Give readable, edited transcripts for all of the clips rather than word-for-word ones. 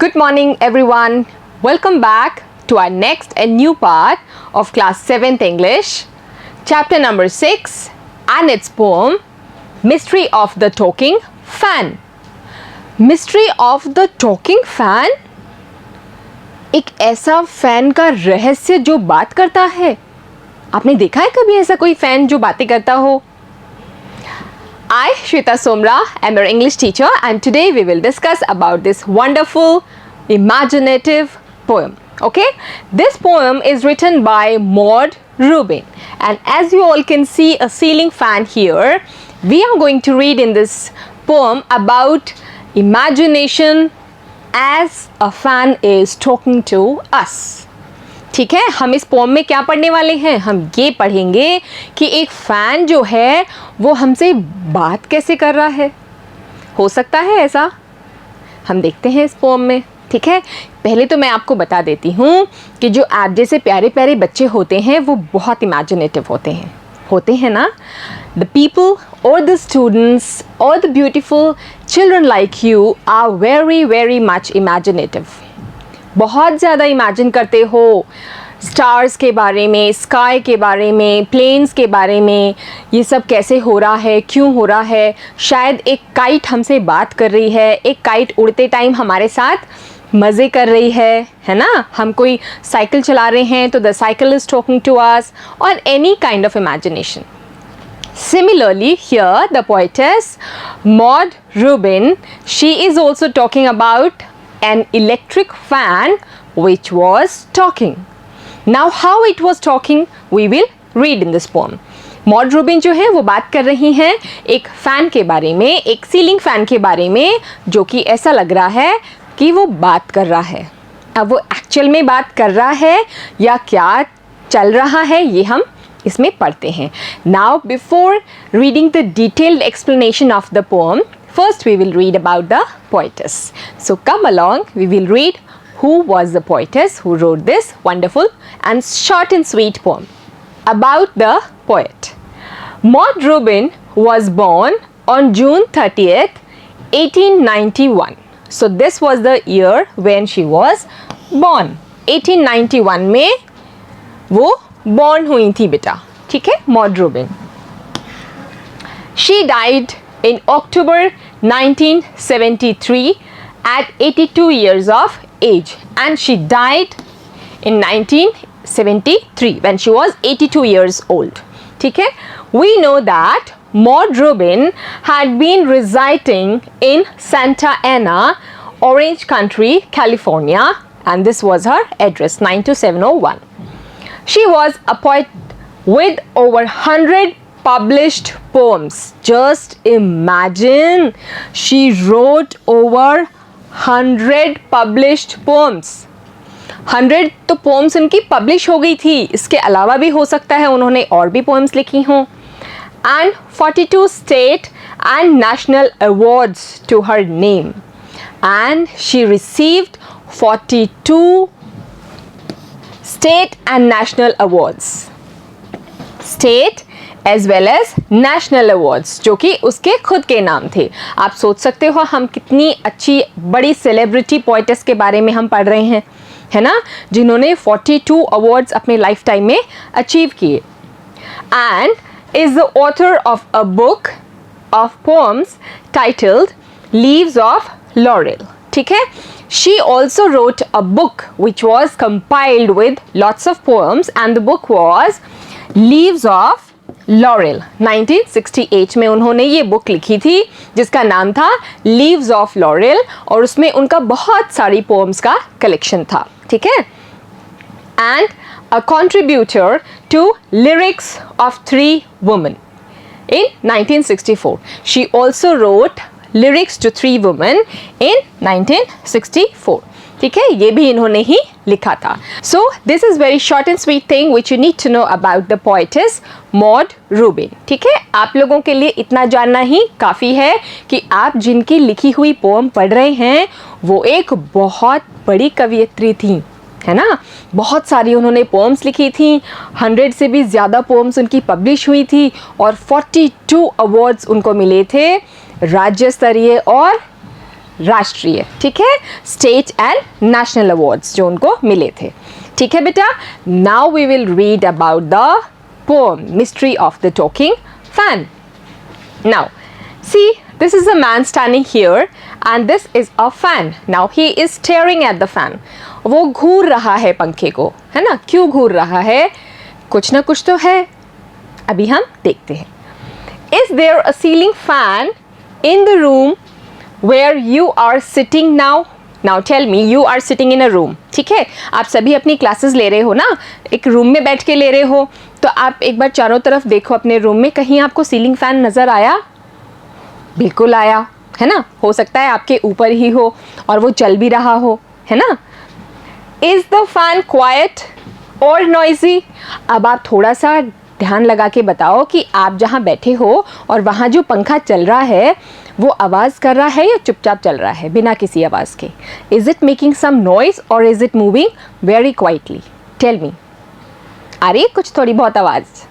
Good morning everyone. Welcome back to our next and new part of class 7th English, chapter number 6 and its poem Mystery of the Talking Fan. Mystery of the Talking Fan? एक ऐसा fan का रहस्य जो बात करता है। आपने देखा है कभी ऐसा कोई फैन जो बातें करता हो? I, Shweta Somra, am your English teacher and today we will discuss about this wonderful, imaginative poem. Okay? This poem is written by Maud Rubin and as you all can see a ceiling fan here, we are going to read in this poem about imagination as a fan is talking to us. ठीक है, हम इस pome में क्या पढ़ने वाले हैं? हम ये पढ़ेंगे कि एक फ़ैन जो है वो हमसे बात कैसे कर रहा है। हो सकता है ऐसा? हम देखते हैं इस पोम में। ठीक है, पहले तो मैं आपको बता देती हूँ कि जो आप जैसे प्यारे प्यारे बच्चे होते हैं वो बहुत इमेजिनेटिव होते हैं ना। The people or the students or the beautiful children like you are very very much imaginative. बहुत ज़्यादा इमेजिन करते हो स्टार्स के बारे में, स्काई के बारे में, प्लेन्स के बारे में, ये सब कैसे हो रहा है, क्यों हो रहा है। शायद एक काइट हमसे बात कर रही है, एक काइट उड़ते टाइम हमारे साथ मज़े कर रही है ना। हम कोई साइकिल चला रहे हैं तो the cycle is talking to us or any kind of imagination. Similarly, here the poetess Maud Rubin, she is also talking about an electric fan which was talking. Now how it was talking we will read in this poem. Maud Rubin जो है वो बात कर रही हैं एक fan के बारे में, एक सीलिंग फ़ैन के बारे में जो कि ऐसा लग रहा है कि वो बात कर रहा है. अब वो एक्चुअल में बात कर रहा है या क्या चल रहा है ये हम इसमें पढ़ते हैं. Now before reading the detailed explanation of the poem, first we will read about the poetess. So come along, we will read who was the poetess who wrote this wonderful and short and sweet poem. About the poet. Maud Rubin was born on June 30th, 1891. So this was the year when she was born. 1891 में वो born हुई थी बेटा. ठीक है, Maud Rubin. She died in October 1973 at 82 years of age and she died in 1973 when she was 82 years old. ठीक है, we know that Maud Rubin had been residing in Santa Ana, Orange County, California and this was her address 92701. She was a poet with over 100 published poems. Just imagine, she wrote over 100 published poems. 100 तो poems उनकी publish हो गई थी, इसके अलावा भी हो सकता है उन्होंने और भी poems लिखी हों. And 42 state and national awards to her name. And she received 42 state and national awards. State as well as national awards जो कि उसके खुद के नाम थे. आप सोच सकते हो हम कितनी अच्छी बड़ी सेलिब्रिटी पोइटेस के बारे में हम पढ़ रहे हैं, है ना, जिन्होंने 42 अवार्ड्स अपने लाइफ टाइम में अचीव किए. And is the author of a book of poems titled Leaves of Laurel. ठीक है, she also wrote a book which was compiled with lots of poems and the book was Leaves of Laurel. 1968 में उन्होंने ये book लिखी थी जिसका नाम था Leaves of Laurel और उसमें उनका बहुत सारी poems का collection था. ठीक है, and a contributor to Lyrics of Three Women in 1964. She also wrote Lyrics to Three Women in 1964. ठीक है, ये भी इन्होंने ही लिखा था. So this is very short and sweet thing which you need to know about the poetess Maud Rubin. ठीक है, आप लोगों के लिए इतना जानना ही काफ़ी है कि आप जिनकी लिखी हुई पोम पढ़ रहे हैं वो एक बहुत बड़ी कवयित्री थी, है ना. बहुत सारी उन्होंने पोम्स लिखी थी, 100 से भी ज़्यादा पोम्स उनकी पब्लिश हुई थी और 42 अवार्ड्स उनको मिले थे राज्य स्तरीय और राष्ट्रीय, ठीक है, स्टेट एंड नेशनल अवार्ड्स जो उनको मिले थे, ठीक है बेटा। Now we will read about the poem mystery of the talking fan. Now see, this is a man standing here and this is a fan. Now he is staring at the fan. वो घूर रहा है पंखे को, है ना। क्यों घूर रहा है? कुछ ना कुछ तो है, अभी हम देखते हैं। Is there a ceiling fan in the room where you are sitting now? Now tell me, you are sitting in a room, ठीक है। आप सभी अपनी क्लासेस ले रहे हो ना, एक रूम में बैठ के ले रहे हो, तो आप एक बार चारों तरफ देखो अपने रूम में, कहीं आपको सीलिंग फैन नज़र आया? बिल्कुल आया, है ना। हो सकता है आपके ऊपर ही हो और वो चल भी रहा हो, है ना। इज़ द फैन क्वाइट और नॉइजी? अब आप थोड़ा सा ध्यान लगा के बताओ कि आप जहाँ बैठे हो और वहाँ जो पंखा चल रहा है वो आवाज़ कर रहा है या चुपचाप चल रहा है बिना किसी आवाज़ के? Is it making some noise or is it moving very quietly? Tell me, आ रही है कुछ थोड़ी बहुत आवाज़?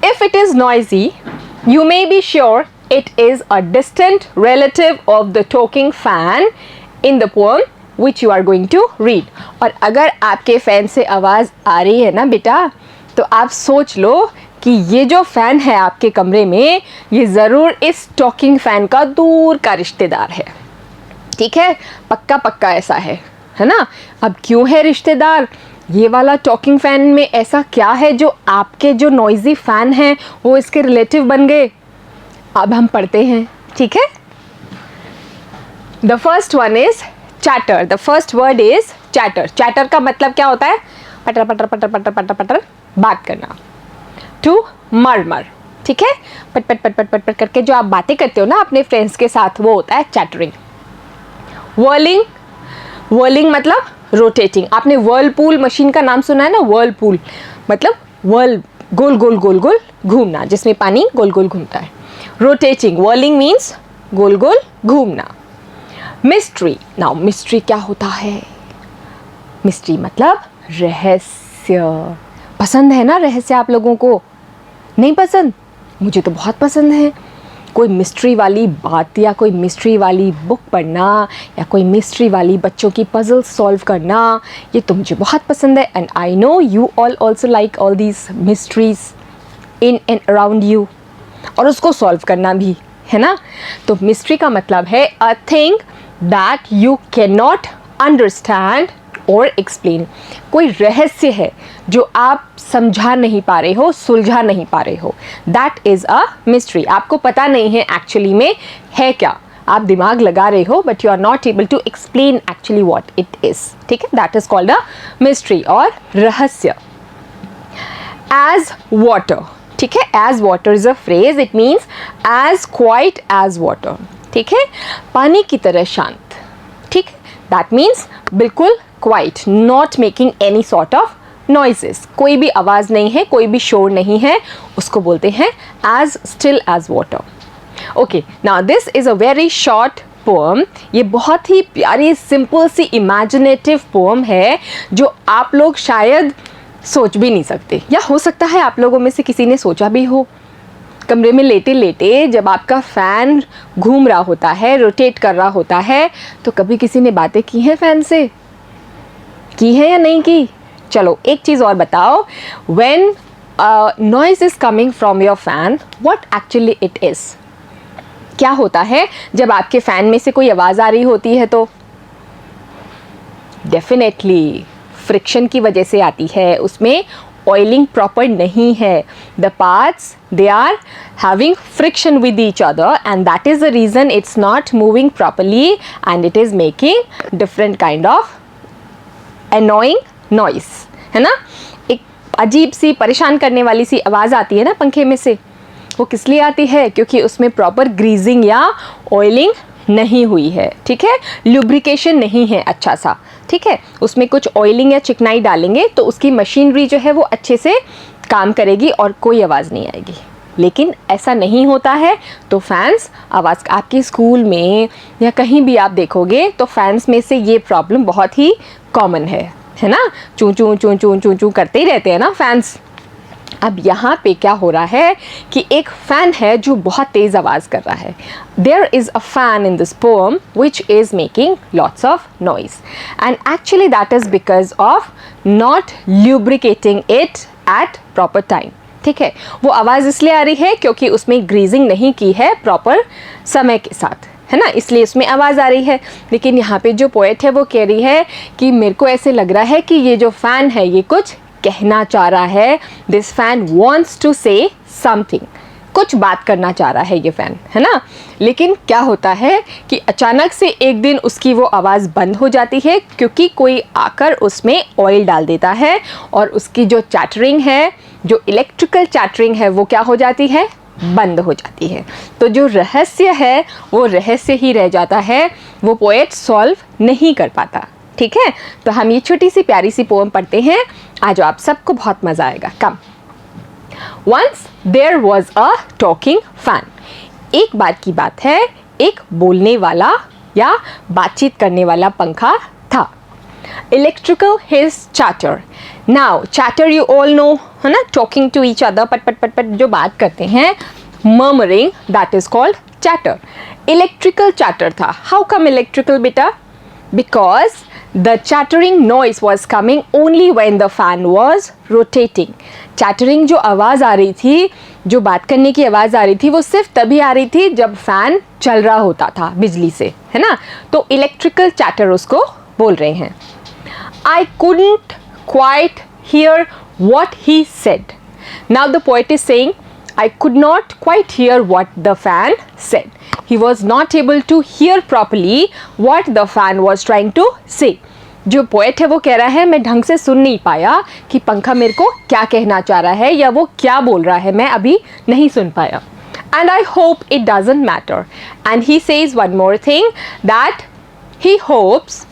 If it is noisy, you may be sure it is a distant relative of the talking fan in the poem which you are going to read. और अगर आपके फ़ैन से आवाज़ आ रही है ना बेटा, तो आप सोच लो कि ये जो फ़ैन है आपके कमरे में, ये ज़रूर इस टॉकिंग फ़ैन का दूर का रिश्तेदार है, ठीक है। पक्का पक्का ऐसा है ना। अब क्यों है रिश्तेदार? ये वाला टॉकिंग फ़ैन में ऐसा क्या है जो आपके जो नॉइज़ी फ़ैन हैं वो इसके रिलेटिव बन गए? अब हम पढ़ते हैं, ठीक है। The first one is chatter. The first word is chatter. Chatter का मतलब क्या होता है? पटर पटर पटर पटर पटर पटर बात करना। टू मरमर, ठीक है, पट पट पट पट पट पट करके जो आप बातें करते हो ना अपने फ्रेंड्स के साथ, वो होता है चैटरिंग। वर्लिंग, वर्लिंग मतलब रोटेटिंग। आपने वर्लपूल मशीन का नाम सुना है ना? वर्लपूल मतलब वर्ल, गोल गोल गोल गोल घूमना, जिसमें पानी गोल गोल घूमता है। रोटेटिंग, वर्लिंग मीन्स गोल गोल घूमना। मिस्ट्री, नाउ मिस्ट्री क्या होता है? मिस्ट्री मतलब रहस्य। पसंद है ना रहस्य आप लोगों को? नहीं पसंद? मुझे तो बहुत पसंद है। कोई मिस्ट्री वाली बात या कोई मिस्ट्री वाली बुक पढ़ना या कोई मिस्ट्री वाली बच्चों की पजल सॉल्व करना, ये तो मुझे बहुत पसंद है। And I know you all also like all these mysteries in and around you, और उसको सॉल्व करना भी, है ना। तो मिस्ट्री का मतलब है a thing that you can not understand और एक्सप्लेन। कोई रहस्य है जो आप समझा नहीं पा रहे हो, सुलझा नहीं पा रहे हो, दैट इज़ अ मिस्ट्री। आपको पता नहीं है एक्चुअली में है क्या, आप दिमाग लगा रहे हो but you are not able to explain actually what it is, ठीक है। That is called a mystery और रहस्य। एज वाटर, ठीक है, as water is a phrase, it means as quiet as water, ठीक है, पानी की तरह शांत, ठीक है। दैट मीन्स बिल्कुल quiet, not making any sort of noises, कोई भी आवाज़ नहीं है, कोई भी शोर नहीं है, उसको बोलते हैं as still as water. Okay, now this is a very short poem. ये बहुत ही प्यारी सिंपल सी इमेजिनेटिव पोएम है जो आप लोग शायद सोच भी नहीं सकते, या हो सकता है आप लोगों में से किसी ने सोचा भी हो। कमरे में लेटे लेटे जब आपका फ़ैन घूम रहा होता है, रोटेट कर रहा होता है, तो कभी किसी ने बातें की हैं फ़ैन से? की है या नहीं की? चलो एक चीज़ और बताओ, when noise is coming from your fan, what actually it is? क्या होता है जब आपके फ़ैन में से कोई आवाज़ आ रही होती है? तो डेफिनेटली फ्रिक्शन की वजह से आती है, उसमें ऑयलिंग प्रॉपर नहीं है। The parts they are having friction with each other and that is the reason it's not moving properly and it is making different kind of annoying noise, है ना। एक अजीब सी परेशान करने वाली सी आवाज़ आती है ना पंखे में से, वो किस लिए आती है? क्योंकि उसमें प्रॉपर ग्रीजिंग या ऑयलिंग नहीं हुई है, ठीक है, लुब्रिकेशन नहीं है अच्छा सा, ठीक है। उसमें कुछ ऑयलिंग या चिकनाई डालेंगे तो उसकी मशीनरी जो है वो अच्छे से काम करेगी और कोई आवाज़ नहीं आएगी। लेकिन ऐसा नहीं होता है तो फैंस आवाज़, आपके स्कूल में या कहीं भी आप देखोगे तो फैंस में से ये प्रॉब्लम बहुत ही कॉमन है ना। चूं चूं चूं चूं चूं चूं करते ही रहते हैं ना फैंस। अब यहाँ पे क्या हो रहा है कि एक फ़ैन है जो बहुत तेज़ आवाज़ कर रहा है. There is a fan in this poem which is making lots of noise, and actually that is because of not lubricating it at proper time. ठीक है, वो आवाज़ इसलिए आ रही है क्योंकि उसमें ग्रीजिंग नहीं की है प्रॉपर समय के साथ, है ना, इसलिए उसमें आवाज़ आ रही है. लेकिन यहाँ पे जो पोएट है वो कह रही है कि मेरे को ऐसे लग रहा है कि ये जो फ़ैन है ये कुछ कहना चाह रहा है. This fan wants to say something, कुछ बात करना चाह रहा है ये फ़ैन, है ना. लेकिन क्या होता है कि अचानक से एक दिन उसकी वो आवाज़ बंद हो जाती है क्योंकि कोई आकर उसमें ऑयल डाल देता है और उसकी जो चैटरिंग है, जो इलेक्ट्रिकल चैटरिंग है, वो क्या हो जाती है, बंद हो जाती है. तो जो रहस्य है वो रहस्य ही रह जाता है, वो पोएट सॉल्व नहीं कर पाता. ठीक है, तो हम ये छोटी सी प्यारी सी पोएम पढ़ते हैं. आज आप सबको बहुत मज़ा आएगा. कम. Once there was a talking fan. एक बार की बात है, एक बोलने वाला या बातचीत करने वाला पंखा था. Electrical his chatter. Now chatter you all know, है ना, talking to each other, पट पट पट पट जो बात करते हैं, murmuring, that is called chatter. Electrical chatter था. How come electrical बेटा? Because the chattering noise was coming only when the fan was rotating. Chattering जो आवाज़ आ रही थी, जो बात करने की आवाज़ आ रही थी, वो सिर्फ तभी आ रही थी जब फ़ैन चल रहा होता था बिजली से, है ना. तो इलेक्ट्रिकल चैटर उसको बोल रहे हैं. I couldn't quite hear what he said. Now the poet is saying, I could not quite hear what the fan said. He was not able to hear properly what the fan was trying to say. जो poet है वो कह रहा है मैं ढंग से सुन नहीं पाया कि पंखा मेरे को क्या कहना चाह रहा है या वो क्या बोल रहा है, मैं अभी नहीं सुन पाया. And I hope it doesn't matter. And he says one more thing, that he hopes,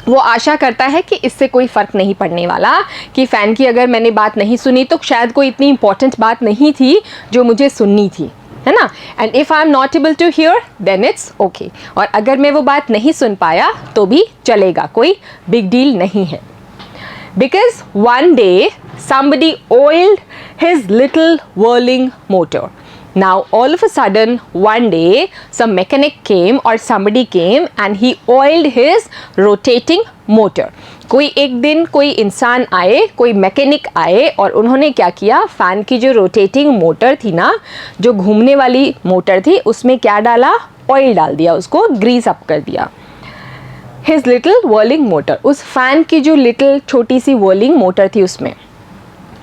वो आशा करता है कि इससे कोई फ़र्क नहीं पड़ने वाला, कि फ़ैन की अगर मैंने बात नहीं सुनी तो शायद कोई इतनी इंपॉर्टेंट बात नहीं थी जो मुझे सुननी थी, है ना. And if I am not able to hear then it's okay. और अगर मैं वो बात नहीं सुन पाया तो भी चलेगा, कोई बिग डील नहीं है. Because one day somebody oiled his little whirling motor. Now all of a sudden one day some mechanic came or somebody came and he oiled his rotating motor. कोई एक दिन कोई इंसान आए, कोई मैकेनिक आए और उन्होंने क्या किया, फ़ैन की जो रोटेटिंग मोटर थी ना, जो घूमने वाली मोटर थी, उसमें क्या डाला, ऑयल डाल दिया, उसको ग्रीस अप कर दिया. His little whirling motor, उस फ़ैन की जो लिटिल छोटी सी whirling मोटर थी उसमें.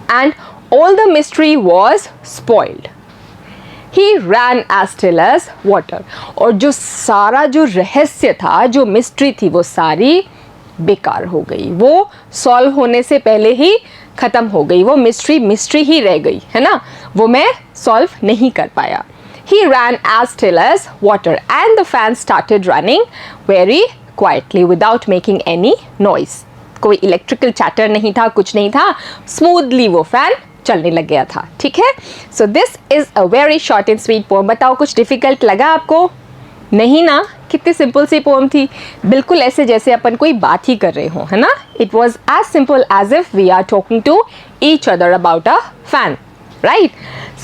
And all the mystery was spoiled. He ran as still as water. और जो सारा जो रहस्य था, जो मिस्ट्री थी, वो सारी बेकार हो गई, वो सॉल्व होने से पहले ही ख़त्म हो गई. वो मिस्ट्री ही रह गई, है ना, वो मैं सॉल्व नहीं कर पाया. He ran as still as water and the fan started running very quietly without making any noise. कोई इलेक्ट्रिकल चैटर नहीं था, कुछ नहीं था, स्मूथली वो फ़ैन चलने लग गया था. ठीक है, so this is a very short and sweet poem. बताओ कुछ डिफ़िकल्ट लगा आपको? नहीं ना, कितनी सिंपल सी पोम थी, बिल्कुल ऐसे जैसे अपन कोई बात ही कर रहे हो, है ना. It was as simple as if we are talking to each other about a fan, right.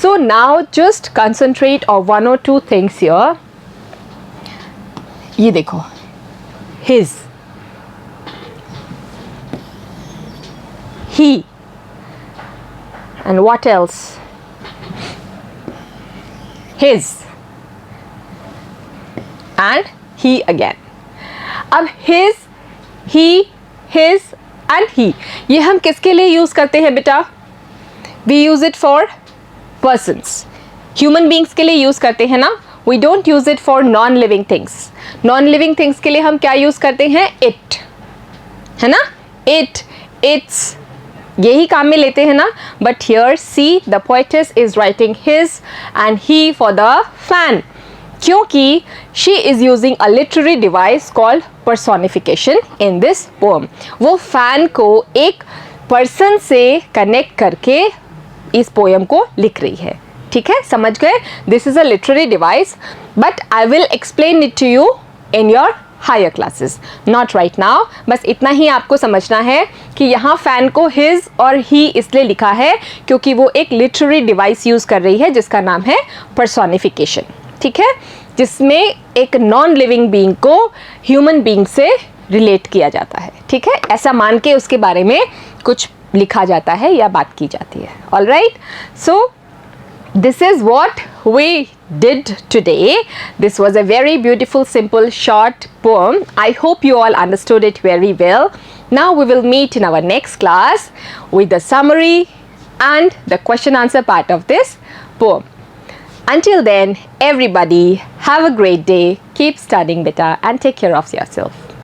So now just concentrate on one और टू थिंग्स हियर. ये देखो, his, he, and what else, his and he again. अब his, he, his and he, ये हम किसके लिए use करते हैं बेटा? We use it for persons, human beings के लिए यूज़ करते हैं ना. We don't use it for non-living things. Non-living things के लिए हम क्या यूज़ करते हैं? It, है ना, it, its, यही काम में लेते हैं ना. But here see the poetess is writing his and he for the fan, क्योंकि she is using a literary device called personification in this poem. वो फैन को एक पर्सन से कनेक्ट करके इस पोएम को लिख रही है. ठीक है, समझ गए? This is a literary device, but I will explain it to you in your higher classes, not right now. बस इतना ही आपको समझना है कि यहाँ फैन को हिज और ही इसलिए लिखा है क्योंकि वो एक लिटरेरी डिवाइस यूज़ कर रही है जिसका नाम है पर्सोनिफिकेशन, ठीक है, जिसमें एक नॉन लिविंग बीइंग को ह्यूमन बीइंग से रिलेट किया जाता है, ठीक है, ऐसा मान के उसके बारे में कुछ लिखा जाता है या बात की जाती है। All right, so this is what we did today. This was a very beautiful, simple, short poem. I hope you all understood it very well. Now we will meet in our next class with the summary and the question answer part of this poem. Until then, everybody have a great day. Keep studying better and take care of yourself.